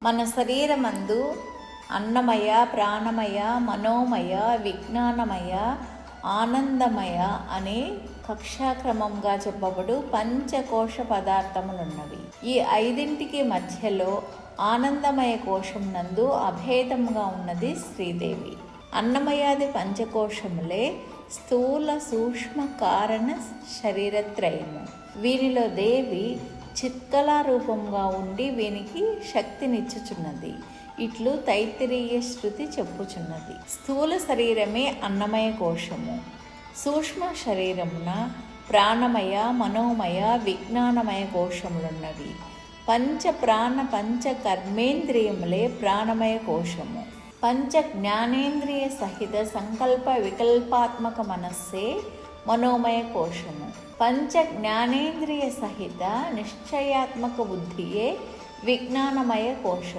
మన శరీరమందు అన్నమయ, ప్రాణమయ, మనోమయ, విజ్ఞానమయ, ఆనందమయ అనే కక్షాక్రమంగా చెప్పబడు పంచకోశ పదార్థములున్నవి. ఈ ఐదింటికి మధ్యలో ఆనందమయ కోశం నందు అభేదంగా ఉన్నది శ్రీదేవి. అన్నమయాది పంచకోశములే స్థూల సూక్ష్మ కారణ శరీరత్రయము. వీనిలో దేవి చిత్కళా రూపంగా ఉండి వీనికి శక్తినిచ్చుచున్నది. ఇట్లు తైత్తిరీయ శృతి చెప్పుచున్నది. స్థూల శరీరమే అన్నమయ కోశము. సూక్ష్మ శరీరమున ప్రాణమయ, మనోమయ, విజ్ఞానమయ కోశములున్నవి. పంచ ప్రాణ పంచ కర్మేంద్రియములే ప్రాణమయ కోశము. పంచ జ్ఞానేంద్రియ సహిత సంకల్ప వికల్పాత్మక మనస్సే మనోమయ కోశము. పంచ జ్ఞానేంద్రియ సహిత నిశ్చయాత్మక బుద్ధియే విజ్ఞానమయ కోశం.